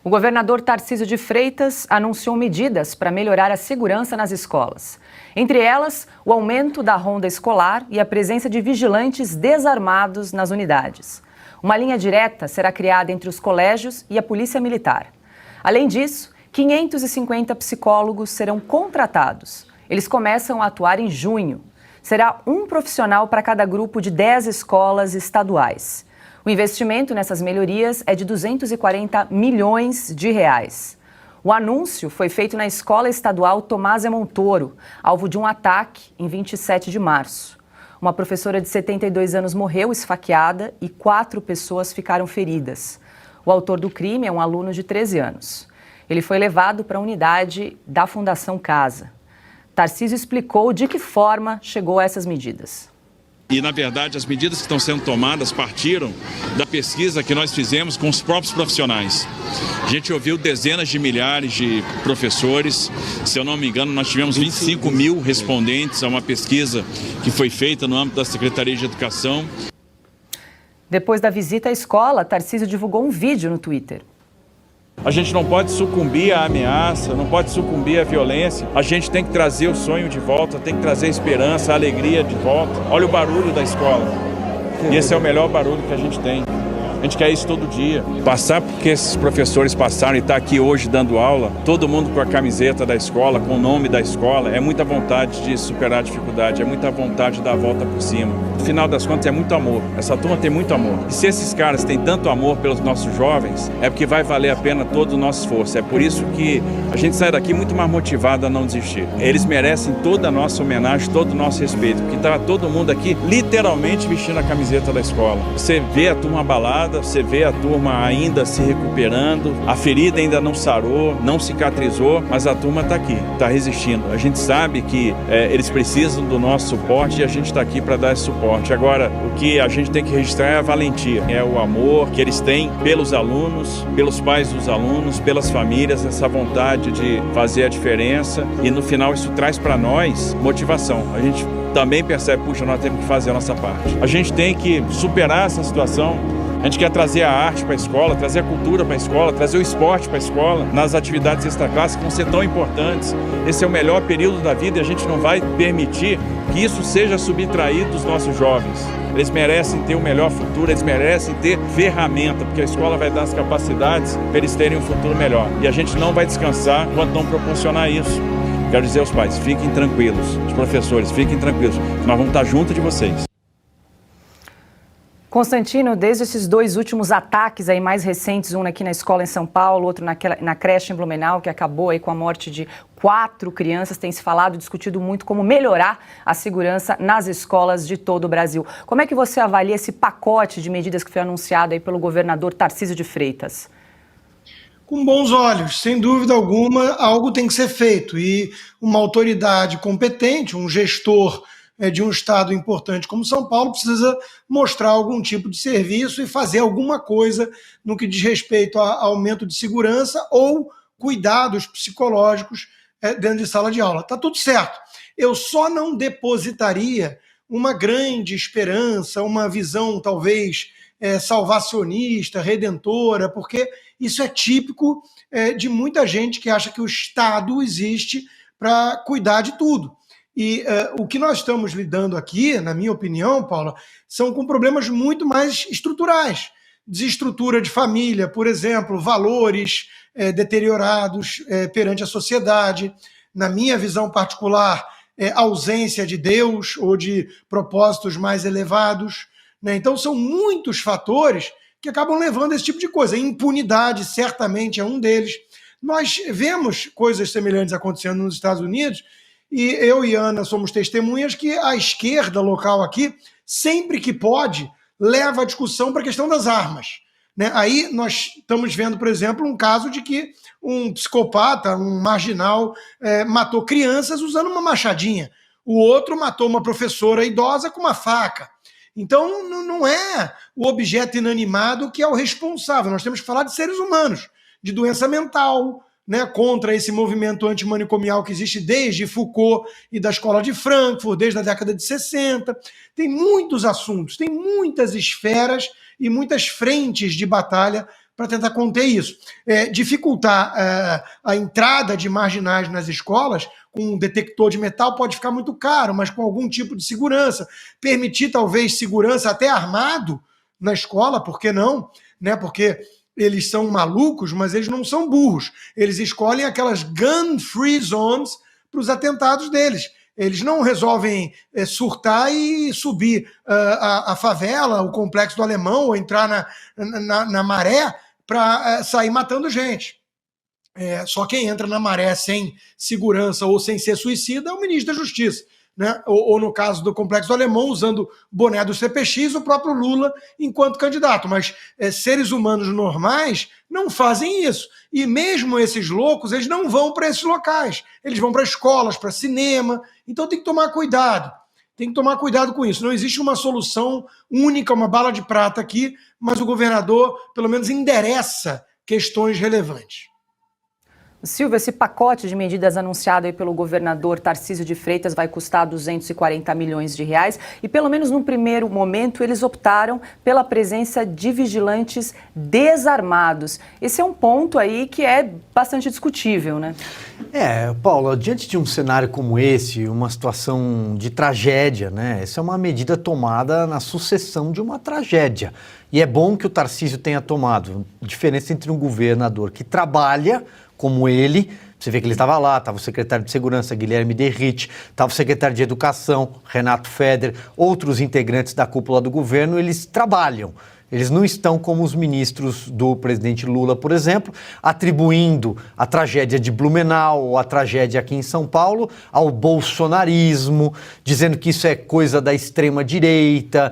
O governador Tarcísio de Freitas anunciou medidas para melhorar a segurança nas escolas. Entre elas, o aumento da ronda escolar e a presença de vigilantes desarmados nas unidades. Uma linha direta será criada entre os colégios e a Polícia Militar. Além disso, 550 psicólogos serão contratados. Eles começam a atuar em junho. Será um profissional para cada grupo de 10 escolas estaduais. O investimento nessas melhorias é de R$ 240 milhões de reais. O anúncio foi feito na Escola Estadual Tomás E. Montoro, alvo de um ataque em 27 de março. Uma professora de 72 anos morreu esfaqueada e 4 pessoas ficaram feridas. O autor do crime é um aluno de 13 anos. Ele foi levado para a unidade da Fundação Casa. Tarcísio explicou de que forma chegou a essas medidas. E, na verdade, as medidas que estão sendo tomadas partiram da pesquisa que nós fizemos com os próprios profissionais. A gente ouviu dezenas de milhares de professores. Se eu não me engano, nós tivemos 25 mil respondentes a uma pesquisa que foi feita no âmbito da Secretaria de Educação. Depois da visita à escola, Tarcísio divulgou um vídeo no Twitter. A gente não pode sucumbir à ameaça, não pode sucumbir à violência. A gente tem que trazer o sonho de volta, tem que trazer a esperança, a alegria de volta. Olha o barulho da escola. E esse é o melhor barulho que a gente tem. A gente quer isso todo dia. Passar porque esses professores passaram e estar aqui hoje dando aula, todo mundo com a camiseta da escola, com o nome da escola, é muita vontade de superar a dificuldade, é muita vontade de dar a volta por cima. No final das contas é muito amor, essa turma tem muito amor. E se esses caras têm tanto amor pelos nossos jovens, é porque vai valer a pena todo o nosso esforço. É por isso que a gente sai daqui muito mais motivado a não desistir. Eles merecem toda a nossa homenagem, todo o nosso respeito, porque está todo mundo aqui literalmente vestindo a camiseta da escola. Você vê a turma abalada, você vê a turma ainda se recuperando, a ferida ainda não sarou, não cicatrizou, mas a turma está aqui, está resistindo. A gente sabe que eles precisam do nosso suporte e a gente está aqui para dar esse suporte. Agora, o que a gente tem que registrar é a valentia, é o amor que eles têm pelos alunos, pelos pais dos alunos, pelas famílias, essa vontade de fazer a diferença e no final isso traz para nós motivação. A gente também percebe, puxa, nós temos que fazer a nossa parte. A gente tem que superar essa situação. A gente quer trazer a arte para a escola, trazer a cultura para a escola, trazer o esporte para a escola, nas atividades extraclasses que vão ser tão importantes. Esse é o melhor período da vida e a gente não vai permitir que isso seja subtraído dos nossos jovens. Eles merecem ter o melhor futuro, eles merecem ter ferramenta, porque a escola vai dar as capacidades para eles terem um futuro melhor. E a gente não vai descansar enquanto não proporcionar isso. Quero dizer aos pais, fiquem tranquilos, os professores, fiquem tranquilos, que nós vamos estar junto de vocês. Constantino, desde esses 2 últimos ataques aí mais recentes, um aqui na escola em São Paulo, outro na creche em Blumenau, que acabou aí com a morte de 4 crianças, tem se falado, discutido muito como melhorar a segurança nas escolas de todo o Brasil. Como é que você avalia esse pacote de medidas que foi anunciado aí pelo governador Tarcísio de Freitas? Com bons olhos, sem dúvida alguma, algo tem que ser feito e uma autoridade competente, um gestor de um estado importante como São Paulo precisa mostrar algum tipo de serviço e fazer alguma coisa no que diz respeito a aumento de segurança ou cuidados psicológicos dentro de sala de aula. Está tudo certo. Eu só não depositaria uma grande esperança, uma visão talvez salvacionista, redentora, porque isso é típico de muita gente que acha que o Estado existe para cuidar de tudo. E o que nós estamos lidando aqui, na minha opinião, Paula, são com problemas muito mais estruturais. Desestrutura de família, por exemplo, valores deteriorados perante a sociedade. Na minha visão particular, ausência de Deus ou de propósitos mais elevados. Né? Então, são muitos fatores que acabam levando a esse tipo de coisa. A impunidade, certamente, é um deles. Nós vemos coisas semelhantes acontecendo nos Estados Unidos, e eu e Ana somos testemunhas que a esquerda local aqui, sempre que pode, leva a discussão para a questão das armas. Né? Aí nós estamos vendo, por exemplo, um caso de que um psicopata, um marginal, matou crianças usando uma machadinha. O outro matou uma professora idosa com uma faca. Então não é o objeto inanimado que é o responsável. Nós temos que falar de seres humanos, de doença mental, né, contra esse movimento antimanicomial que existe desde Foucault e da Escola de Frankfurt, desde a década de 60. Tem muitos assuntos, tem muitas esferas e muitas frentes de batalha para tentar conter isso. Dificultar a entrada de marginais nas escolas com um detector de metal pode ficar muito caro, mas com algum tipo de segurança. Permitir, talvez, segurança até armado na escola, por que não? Né? Porque eles são malucos, mas eles não são burros. Eles escolhem aquelas gun-free zones para os atentados deles. Eles não resolvem surtar e subir a favela, o Complexo do Alemão, ou entrar na Maré para sair matando gente. Só quem entra na Maré sem segurança ou sem ser suicida é o ministro da Justiça. Né? Ou no caso do Complexo do Alemão, usando o boné do CPX, o próprio Lula enquanto candidato. Mas seres humanos normais não fazem isso. E mesmo esses loucos, eles não vão para esses locais. Eles vão para escolas, para cinema. Então tem que tomar cuidado. Tem que tomar cuidado com isso. Não existe uma solução única, uma bala de prata aqui, mas o governador, pelo menos, endereça questões relevantes. Silvio, esse pacote de medidas anunciado aí pelo governador Tarcísio de Freitas vai custar 240 milhões de reais e, pelo menos num primeiro momento, eles optaram pela presença de vigilantes desarmados. Esse é um ponto aí que é bastante discutível, né? Paula, diante de um cenário como esse, uma situação de tragédia, né? Essa é uma medida tomada na sucessão de uma tragédia. E é bom que o Tarcísio tenha tomado. Diferença entre um governador que trabalha como ele, você vê que ele estava lá, estava o secretário de Segurança, Guilherme Derrite, estava o secretário de Educação, Renato Feder, outros integrantes da cúpula do governo, eles trabalham. Eles não estão como os ministros do presidente Lula, por exemplo, atribuindo a tragédia de Blumenau ou a tragédia aqui em São Paulo ao bolsonarismo, dizendo que isso é coisa da extrema-direita,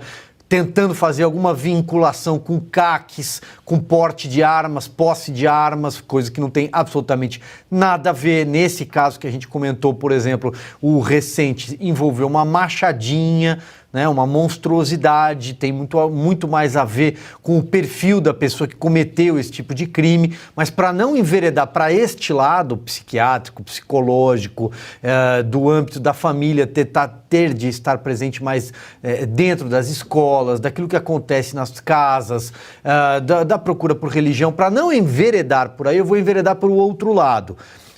tentando fazer alguma vinculação com CACs, com porte de armas, posse de armas, coisa que não tem absolutamente nada a ver. Nesse caso que a gente comentou, por exemplo, o recente envolveu uma machadinha, né, uma monstruosidade, tem muito mais a ver com o perfil da pessoa que cometeu esse tipo de crime, mas para não enveredar para este lado psiquiátrico, psicológico, do âmbito da família, ter de estar presente mais dentro das escolas, daquilo que acontece nas casas, da procura por religião, para não enveredar por aí, eu vou enveredar para o outro lado.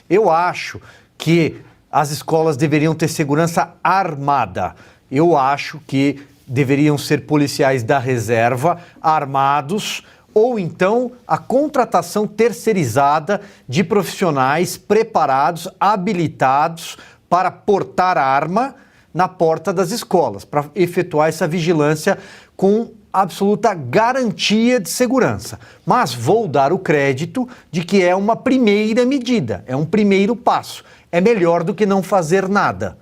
Eu acho que as escolas deveriam ter segurança armada. Eu acho que deveriam ser policiais da reserva, armados, ou então a contratação terceirizada de profissionais preparados, habilitados para portar arma na porta das escolas, para efetuar essa vigilância com absoluta garantia de segurança. Mas vou dar o crédito de que é uma primeira medida, é um primeiro passo. É melhor do que não fazer nada.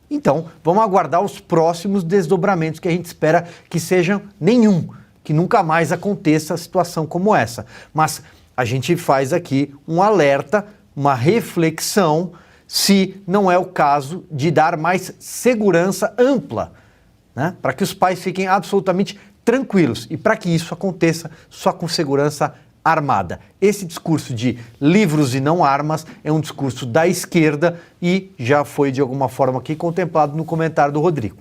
Então, vamos aguardar os próximos desdobramentos que a gente espera que sejam nenhum, que nunca mais aconteça situação como essa. Mas a gente faz aqui um alerta, uma reflexão, se não é o caso de dar mais segurança ampla, né? Para que os pais fiquem absolutamente tranquilos e para que isso aconteça só com segurança armada. Esse discurso de livros e não armas é um discurso da esquerda e já foi de alguma forma aqui contemplado no comentário do Rodrigo.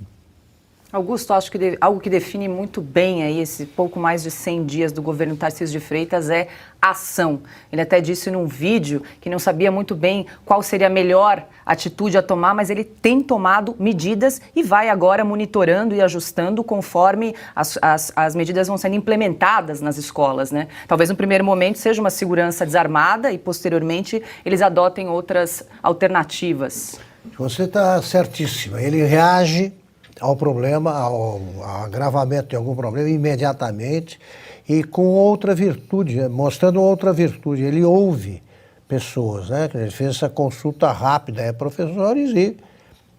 Augusto, acho que algo que define muito bem aí esse pouco mais de 100 dias do governo Tarcísio de Freitas é ação. Ele até disse num vídeo que não sabia muito bem qual seria a melhor atitude a tomar, mas ele tem tomado medidas e vai agora monitorando e ajustando conforme as medidas vão sendo implementadas nas escolas, né? Talvez no primeiro momento seja uma segurança desarmada e posteriormente eles adotem outras alternativas. Você está certíssima. Ele reage ao problema, ao agravamento de algum problema imediatamente e com outra virtude, mostrando outra virtude. Ele ouve pessoas, né? Ele fez essa consulta rápida a professores e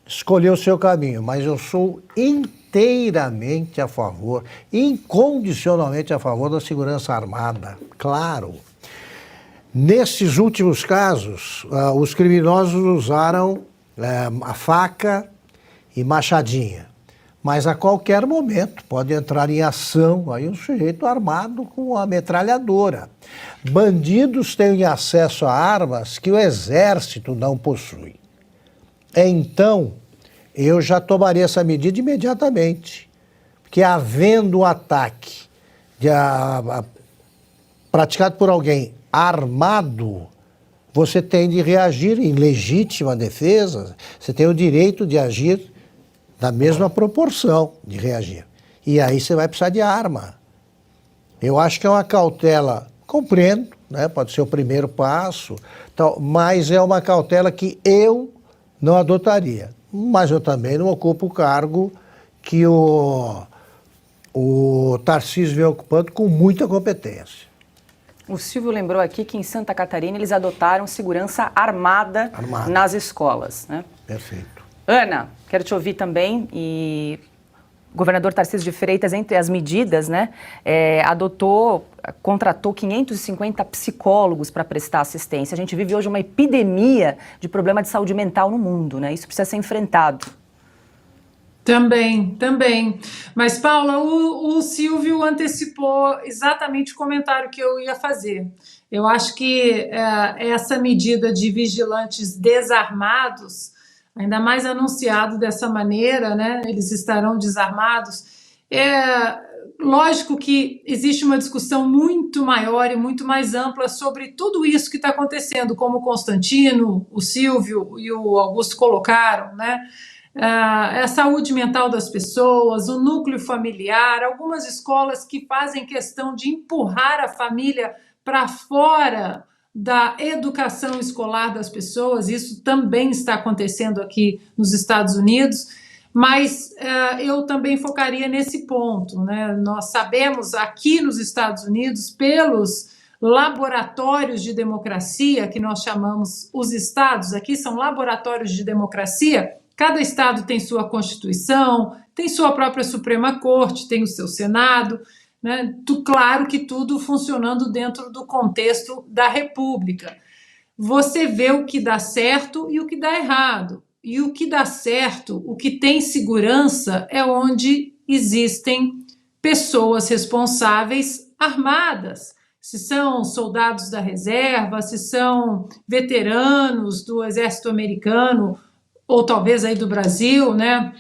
escolheu o seu caminho. Mas eu sou inteiramente a favor, incondicionalmente a favor da segurança armada, claro. Nesses últimos casos, os criminosos usaram a faca e machadinha, mas a qualquer momento pode entrar em ação aí um sujeito armado com a metralhadora. Bandidos têm acesso a armas que o exército não possui. Então, eu já tomaria essa medida imediatamente, porque havendo um ataque praticado por alguém armado, você tem de reagir em legítima defesa, você tem o direito de agir na mesma proporção de reagir. E aí você vai precisar de arma. Eu acho que é uma cautela, compreendo, né? Pode ser o primeiro passo, mas é uma cautela que eu não adotaria. Mas eu também não ocupo o cargo que o Tarcísio vem ocupando com muita competência. O Silvio lembrou aqui que em Santa Catarina eles adotaram segurança armada. Nas escolas, né? Perfeito. Ana, quero te ouvir também. E o governador Tarcísio de Freitas, entre as medidas, né, contratou 550 psicólogos para prestar assistência. A gente vive hoje uma epidemia de problema de saúde mental no mundo, né? Isso precisa ser enfrentado. Também. Mas, Paula, o Silvio antecipou exatamente o comentário que eu ia fazer. Eu acho que essa medida de vigilantes desarmados, ainda mais anunciado dessa maneira, né, eles estarão desarmados, lógico que existe uma discussão muito maior e muito mais ampla sobre tudo isso que está acontecendo, como o Constantino, o Silvio e o Augusto colocaram, né? A saúde mental das pessoas, o núcleo familiar, algumas escolas que fazem questão de empurrar a família para fora da educação escolar das pessoas. Isso também está acontecendo aqui nos Estados Unidos, mas eu também focaria nesse ponto, né? Nós sabemos aqui nos Estados Unidos, pelos laboratórios de democracia, que nós chamamos os estados, aqui são laboratórios de democracia. Cada estado tem sua Constituição, tem sua própria Suprema Corte, tem o seu Senado, né? Claro que tudo funcionando dentro do contexto da República. Você vê o que dá certo e o que dá errado. E o que dá certo, o que tem segurança, é onde existem pessoas responsáveis armadas. Se são soldados da reserva, se são veteranos do exército americano, ou talvez aí do Brasil, né?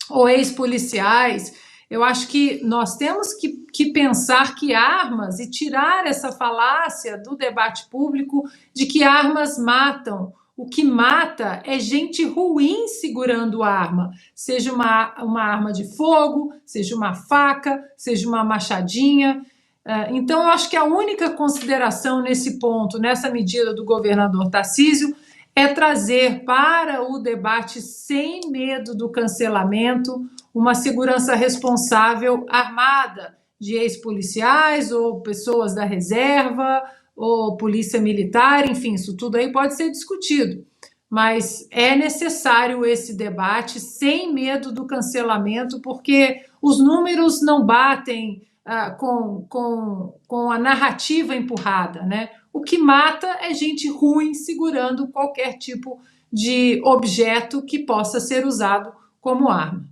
Ou ex-policiais. Eu acho que nós temos que pensar que armas, e tirar essa falácia do debate público de que armas matam. O que mata é gente ruim segurando arma, seja uma arma de fogo, seja uma faca, seja uma machadinha. Então, eu acho que a única consideração nesse ponto, nessa medida do governador Tarcísio, é trazer para o debate, sem medo do cancelamento, uma segurança responsável armada de ex-policiais ou pessoas da reserva ou polícia militar, enfim, isso tudo aí pode ser discutido. Mas é necessário esse debate sem medo do cancelamento, porque os números não batem com a narrativa empurrada, né? O que mata é gente ruim segurando qualquer tipo de objeto que possa ser usado como arma.